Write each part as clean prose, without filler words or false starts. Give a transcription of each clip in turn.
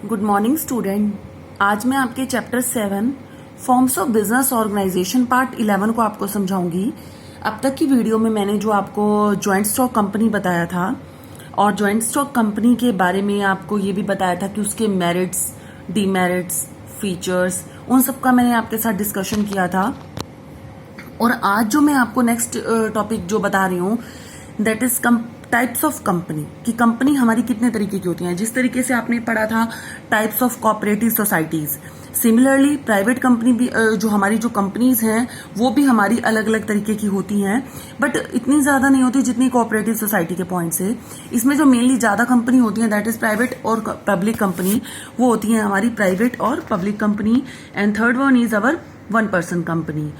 Good morning student. आज मैं आपके chapter 7 forms of business organisation part 11 को आपको समझाऊंगी। अब तक की वीडियो में मैंने जो आपको ज्वाइंट स्टॉक कंपनी बताया था और ज्वाइंट स्टॉक कंपनी के बारे में आपको ये भी बताया था कि उसके मेरिट्स, डीमेरिट्स, फीचर्स, उन सब का मैंने आपके साथ डिस्कशन किया था। और आज जो मैं आपको नेक्स्ट टॉपिक जो बता रही हूँ that is types of company, कि कंपनी हमारी कितने तरीके की होती हैं। जिस तरीके से आपने पढ़ा था types of cooperative societies, similarly private company भी जो हमारी जो कंपनीज हैं वो भी हमारी अलग अलग तरीके की होती हैं, बट इतनी ज्यादा नहीं होती जितनी कोऑपरेटिव सोसाइटी के पॉइंट से। इसमें जो मेनली ज्यादा कंपनी होती है दैट इज प्राइवेट और पब्लिक कंपनी, वो होती है हमारी प्राइवेट और public company. And third one is our 1% company.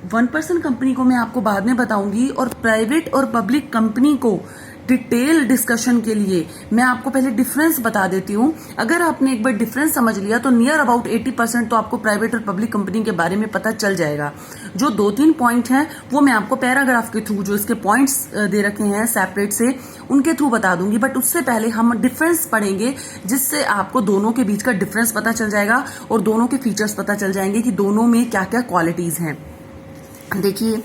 1% company को मैं आपको बाद में बताऊंगी, और प्राइवेट और पब्लिक कंपनी को डिटेल डिस्कशन के लिए मैं आपको पहले डिफरेंस बता देती हूँ। अगर आपने एक बार डिफरेंस समझ लिया तो नियर अबाउट 80% तो आपको प्राइवेट और पब्लिक कंपनी के बारे में पता चल जाएगा। जो 2-3 पॉइंट हैं वो मैं आपको पैराग्राफ के थ्रू, जो इसके पॉइंट्स दे रखे हैं सेपरेट से, उनके थ्रू बता दूंगी। बट उससे पहले हम डिफरेंस पढ़ेंगे, जिससे आपको दोनों के बीच का डिफरेंस पता चल जाएगा और दोनों के फीचर्स पता चल जाएंगे कि दोनों में क्या क्या क्वालिटीज हैं। देखिए,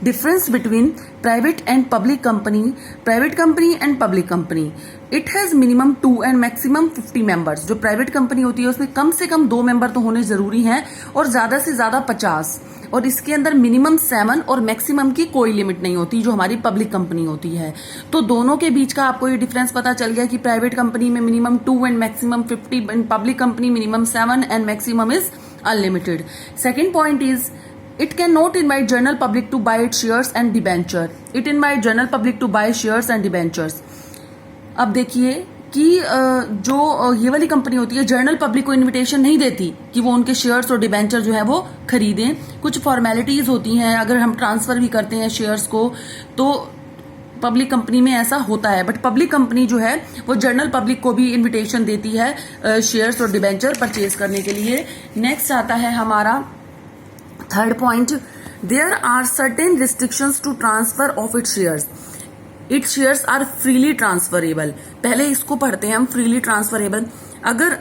difference between private and public company, private company and public company, it has minimum 2 and maximum 50 members। जो प्राइवेट कंपनी होती है उसमें कम से कम 2 मेंबर तो होने जरूरी हैं और ज्यादा से ज्यादा 50, और इसके अंदर मिनिमम 7 और मैक्सिमम की कोई लिमिट नहीं होती जो हमारी पब्लिक कंपनी होती है। तो दोनों के बीच का आपको ये डिफरेंस पता चल गया कि प्राइवेट कंपनी में minimum 2 and maximum 50, and public company minimum 7 and maximum is unlimited. Second point is it cannot invite general public to buy its shares and debenture. It invite general public to buy shares and debentures. अब देखिए कि जो ये वाली company होती है general public को invitation नहीं देती कि वो उनके शेयर्स और डिबेंचर जो है वो खरीदें। कुछ फॉर्मेलिटीज होती हैं, अगर हम ट्रांसफर भी करते हैं शेयर्स को तो पब्लिक कंपनी में ऐसा होता है, बट पब्लिक कंपनी जो है वो जनरल पब्लिक को भी इन्विटेशन देती है शेयर्स और डिबेंचर परचेज करने के लिए। नेक्स्ट आता है हमारा third point, there are certain restrictions to transfer of its shares. Its shares are freely transferable. पहले इसको पढ़ते हैं हम, फ्रीली ट्रांसफरेबल। अगर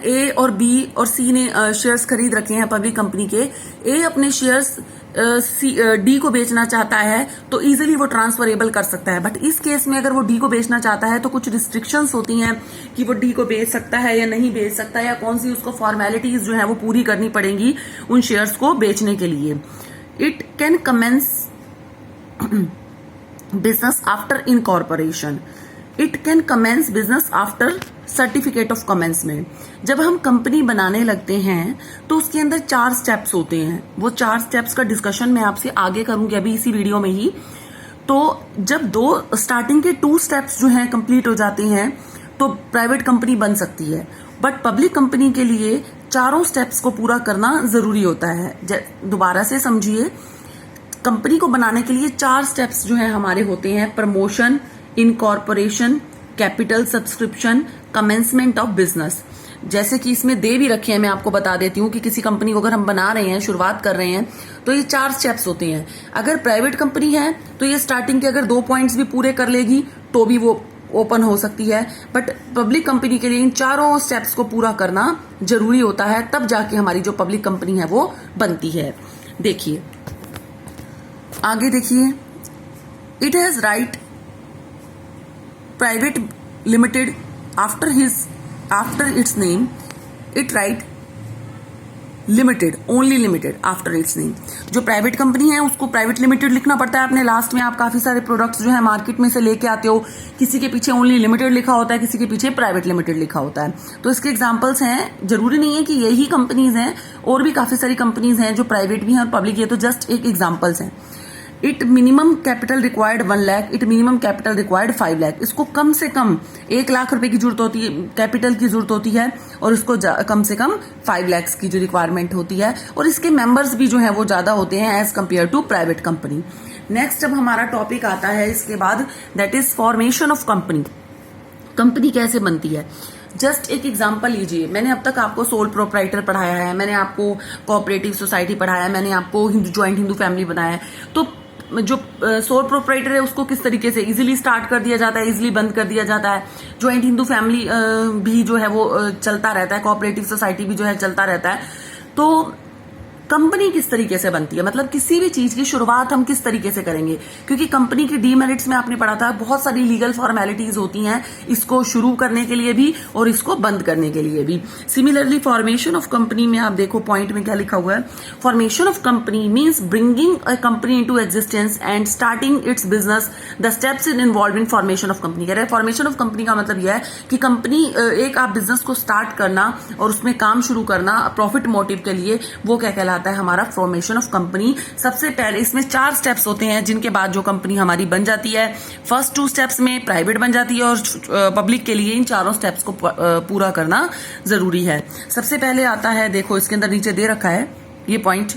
ए और बी और सी ने शेयर्स खरीद रखे हैं पब्लिक कंपनी के, ए अपने शेयर्स डी को बेचना चाहता है तो इजीली वो ट्रांसफरेबल कर सकता है। बट इस केस में अगर वो डी को बेचना चाहता है तो कुछ रिस्ट्रिक्शंस होती हैं कि वो डी को बेच सकता है या नहीं बेच सकता, या कौन सी उसको फॉर्मेलिटीज जो है वो पूरी करनी पड़ेंगी उन शेयर्स को बेचने के लिए। It can commence business after incorporation. It can commence business after certificate of commencement. जब हम कंपनी बनाने लगते हैं तो उसके अंदर 4 स्टेप्स होते हैं। वो 4 स्टेप्स का डिस्कशन मैं आपसे आगे करूंगी अभी इसी वीडियो में ही। तो जब स्टार्टिंग के 2 स्टेप्स जो हैं कंप्लीट हो जाते हैं तो प्राइवेट कंपनी बन सकती है, बट पब्लिक कंपनी के लिए चारों स्टेप्स को पूरा करना जरूरी होता है। दोबारा से समझिए, कंपनी को बनाने के लिए 4 स्टेप्स जो है हमारे होते हैं: promotion, incorporation, capital subscription, commencement of business. जैसे कि इसमें दे भी रखे हैं, मैं आपको बता देती हूँ कि किसी कंपनी को अगर हम बना रहे हैं, शुरुआत कर रहे हैं, तो ये 4 स्टेप्स होते हैं। अगर प्राइवेट कंपनी है तो ये स्टार्टिंग के अगर 2 पॉइंट्स भी पूरे कर लेगी तो भी वो ओपन हो सकती है, बट पब्लिक कंपनी के लिए इन चारों स्टेप्स को पूरा करना जरूरी होता है, तब जाके हमारी जो पब्लिक कंपनी है वो बनती है। देखिए आगे, देखिए, it has right private limited after its name, it write limited, only limited after it's name. जो प्राइवेट कंपनी है उसको प्राइवेट लिमिटेड लिखना पड़ता है अपने लास्ट में। आप काफी सारे प्रोडक्ट्स जो है मार्केट में से लेके आते हो, किसी के पीछे ओनली लिमिटेड लिखा होता है, किसी के पीछे प्राइवेट लिमिटेड लिखा होता है। तो इसके एग्जांपल्स हैं, जरूरी नहीं है कि यही कंपनीज हैं, और भी काफी सारी कंपनीज हैं जो प्राइवेट भी हैं और पब्लिक, ये तो जस्ट एक एग्जाम्पल्स हैं। It minimum capital required 1 lakh, it minimum capital required 5 lakh. इसको कम से कम 1 लाख रुपए की जरूरत होती है, कैपिटल की जरूरत होती है, और इसको कम से कम 5 लाख की जो रिक्वायरमेंट होती है, और इसके मेंबर्स भी जो है वो ज्यादा होते हैं as compared to private company. Next जब हमारा टॉपिक आता है इसके बाद, that is formation of company. Company कैसे बनती है? जस्ट एक एग्जांपल लीजिए, मैंने अब तक आपको सोल प्रोप्राइटर पढ़ाया है, मैंने आपको कोऑपरेटिव सोसाइटी पढ़ाया है, मैंने आपको ज्वाइंट हिंदू फैमिली बनाया है। तो जो सोल प्रोप्राइटर है उसको किस तरीके से इजीली स्टार्ट कर दिया जाता है, इजीली बंद कर दिया जाता है। ज्वाइंट हिंदू फैमिली भी जो है वो चलता रहता है, कोऑपरेटिव सोसाइटी भी जो है चलता रहता है। तो कंपनी किस तरीके से बनती है, मतलब किसी भी चीज की शुरुआत हम किस तरीके से करेंगे, क्योंकि कंपनी की डीमेरिट्स में आपने पढ़ा था बहुत सारी लीगल फॉर्मेलिटीज होती हैं इसको शुरू करने के लिए भी और इसको बंद करने के लिए भी। सिमिलरली फॉर्मेशन ऑफ कंपनी में आप देखो पॉइंट में क्या लिखा हुआ है, formation of company means bringing a company into existence and starting it's business, the steps in involve in formation of company. कह रहे हैं फॉर्मेशन ऑफ कंपनी का मतलब यह है कि कंपनी एक आप बिजनेस को स्टार्ट करना और उसमें काम शुरू करना प्रॉफिट मोटिव के लिए, वो क्या कहलाता है हमारा फॉर्मेशन ऑफ कंपनी। सबसे पहले इसमें 4 स्टेप्स होते हैं जिनके बाद जो कंपनी हमारी बन जाती है। फर्स्ट 2 स्टेप्स में प्राइवेट बन जाती है और पब्लिक के लिए इन चारों स्टेप्स को पूरा करना जरूरी है। सबसे पहले आता है, देखो इसके अंदर नीचे दे रखा है ये point,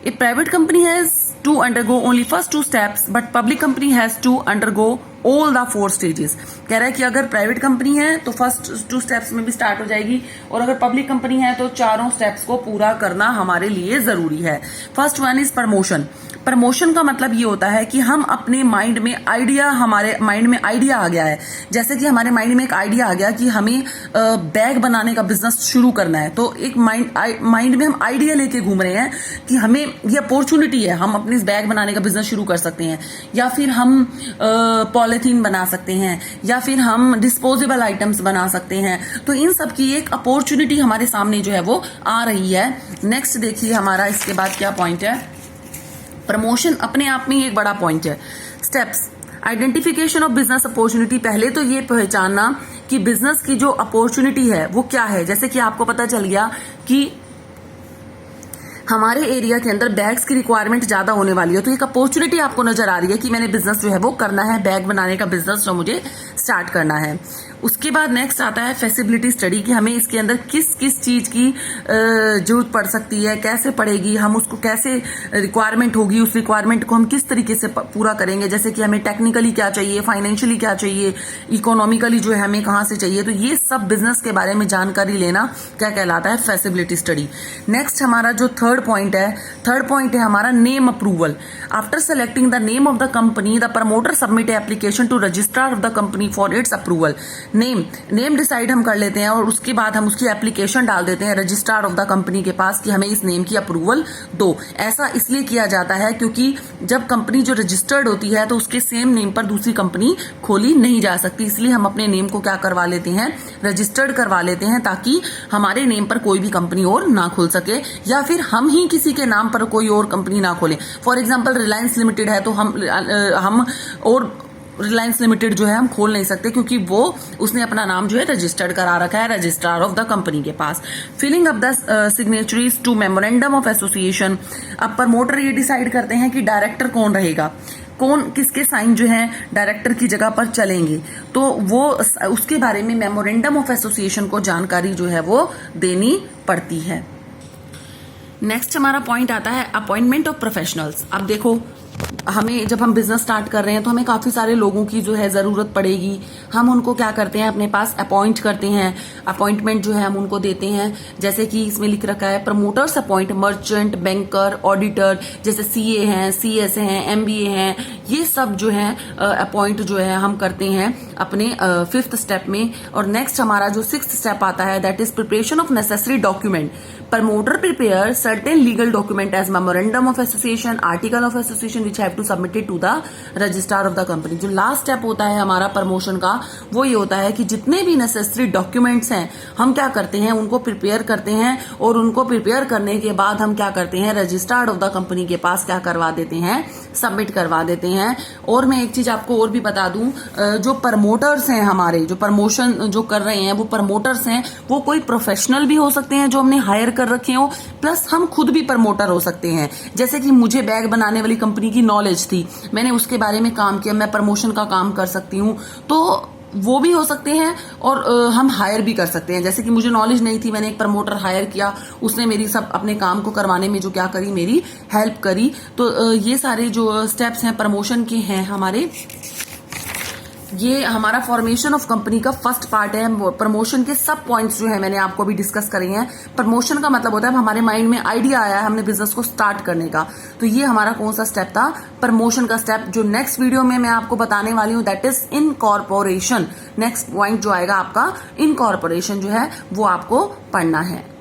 a private company has to undergo only first 2 steps but public company has to undergo all the 4 stages. कह रहा है कि अगर प्राइवेट कंपनी है तो फर्स्ट 2 स्टेप्स में भी स्टार्ट हो जाएगी और अगर पब्लिक कंपनी है तो चारों स्टेप्स को पूरा करना हमारे लिए जरूरी है। First one is promotion. Promotion का मतलब ये होता है कि हम अपने माइंड में आइडिया, हमारे माइंड में आइडिया आ गया है, जैसे कि हमारे माइंड में एक आइडिया आ गया कि हमें बैग बनाने का बिजनेस शुरू करना है, तो एक माइंड में हम आइडिया लेके घूम रहे हैं कि हमें ये अपॉर्चुनिटी है, हम अपने इस बैग बनाने का बिजनेस शुरू कर सकते हैं, या फिर हम पॉलिथीन बना सकते हैं, या फिर हम डिस्पोजेबल आइटम्स बना सकते हैं। तो इन सब की एक अपॉर्चुनिटी हमारे सामने जो है वो आ रही है। नेक्स्ट देखिए हमारा इसके बाद क्या पॉइंट है, प्रमोशन अपने आप में एक बड़ा पॉइंट है। Steps, identification of business opportunity. पहले तो ये पहचानना कि बिजनेस की जो अपॉर्चुनिटी है वो क्या है। जैसे कि आपको पता चल गया कि हमारे एरिया के अंदर बैग्स की रिक्वायरमेंट ज्यादा होने वाली है, तो एक अपॉर्चुनिटी आपको नजर आ रही है कि मैंने बिजनेस जो है वो करना है, बैग बनाने का बिजनेस जो मुझे स्टार्ट करना है। उसके बाद नेक्स्ट आता है फैसिबिलिटी स्टडी, कि हमें इसके अंदर किस किस चीज की जरूरत पड़ सकती है, कैसे पड़ेगी, हम उसको कैसे रिक्वायरमेंट होगी, उस रिक्वायरमेंट को हम किस तरीके से पूरा करेंगे। जैसे कि हमें टेक्निकली क्या चाहिए, फाइनेंशियली क्या चाहिए, इकोनॉमिकली जो है हमें कहाँ से चाहिए। तो ये सब बिजनेस के बारे में जानकारी लेना क्या कहलाता है, फैसिबिलिटी स्टडी। नेक्स्ट हमारा जो थर्ड पॉइंट है हमारा name approval. After selecting the name of the company the promoter submit application to registrar of the company for its approval. Name decide हम कर लेते हैं और उसके बाद हम उसकी एप्लीकेशन डाल देते हैं रजिस्ट्रार ऑफ द कंपनी के पास कि हमें इस नेम की अप्रूवल दो। ऐसा इसलिए किया जाता है क्योंकि जब कंपनी जो रजिस्टर्ड होती है तो उसके सेम नेम पर दूसरी कंपनी खोली नहीं जा सकती, इसलिए हम अपने नेम को क्या करवा लेते हैं, रजिस्टर्ड करवा लेते हैं, ताकि हमारे नेम पर कोई भी कंपनी और ना खुल सके, या फिर हम ही किसी के नाम पर कोई और कंपनी ना खोलें। फॉर एग्जाम्पल रिलायंस लिमिटेड है तो हम और रिलायंस लिमिटेड जो है हम खोल नहीं सकते, क्योंकि वो उसने अपना नाम जो है रजिस्टर्ड करा रखा है रजिस्ट्रार ऑफ द कंपनी के पास। Filling up the signatories to memorandum of association. अब प्रमोटर ये डिसाइड करते हैं कि डायरेक्टर कौन रहेगा, कौन किसके साइन जो है डायरेक्टर की जगह पर चलेंगे, तो वो उसके बारे में मेमोरेंडम ऑफ एसोसिएशन को जानकारी जो है वो देनी पड़ती है। नेक्स्ट हमारा पॉइंट आता है अपॉइंटमेंट ऑफ प्रोफेशनल्स। अब देखो हमें जब हम बिजनेस स्टार्ट कर रहे हैं तो हमें काफी सारे लोगों की जो है जरूरत पड़ेगी। हम उनको क्या करते हैं, अपने पास अपॉइंट करते हैं, अपॉइंटमेंट जो है हम उनको देते हैं। जैसे कि इसमें लिख रखा है promoters appoint merchant, banker, auditor, जैसे सीए हैं, सीएस हैं, एमबीए हैं, ये सब जो है अपॉइंट जो है हम करते हैं अपने 5th स्टेप में। और नेक्स्ट हमारा जो 6th स्टेप आता है that is preparation of necessary document. Promoter prepare certain legal document as memorandum of association, article of association which have to submit it to the registrar of the company। जो last step होता है हमारा promotion का वो ये होता है कि जितने भी नेसेसरी डॉक्यूमेंट्स हैं हम क्या करते हैं, उनको प्रिपेयर करते हैं, और उनको प्रिपेयर करने के बाद हम क्या करते हैं, रजिस्ट्रार ऑफ द कंपनी के पास क्या करवा देते हैं, सबमिट करवा देते हैं। और मैं एक चीज आपको और भी बता दूं, जो प्रमोटर्स हैं हमारे, जो प्रमोशन जो कर रहे हैं वो प्रमोटर्स हैं, वो कोई प्रोफेशनल भी हो सकते हैं जो हमने हायर कर रखे हो, प्लस हम खुद भी प्रमोटर हो सकते हैं। जैसे कि मुझे बैग बनाने वाली कंपनी की नॉलेज थी, मैंने उसके बारे में काम किया, मैं प्रमोशन का काम कर सकती हूँ, तो वो भी हो सकते हैं और हम हायर भी कर सकते हैं। जैसे कि मुझे नॉलेज नहीं थी, मैंने एक प्रमोटर हायर किया, उसने मेरी सब अपने काम को करवाने में जो क्या करी, मेरी हेल्प करी। तो ये सारे जो स्टेप्स हैं प्रमोशन के हैं हमारे। ये हमारा फॉर्मेशन ऑफ कंपनी का फर्स्ट पार्ट है। प्रमोशन के सब पॉइंट्स जो है मैंने आपको अभी डिस्कस करे हैं। प्रमोशन का मतलब होता है हमारे माइंड में आइडिया आया है हमने बिजनेस को स्टार्ट करने का, तो ये हमारा कौन सा स्टेप था, प्रमोशन का स्टेप। जो नेक्स्ट वीडियो में मैं आपको बताने वाली हूँ that is incorporation. Next point जो आएगा आपका इनकॉर्पोरेशन जो है वो आपको पढ़ना है।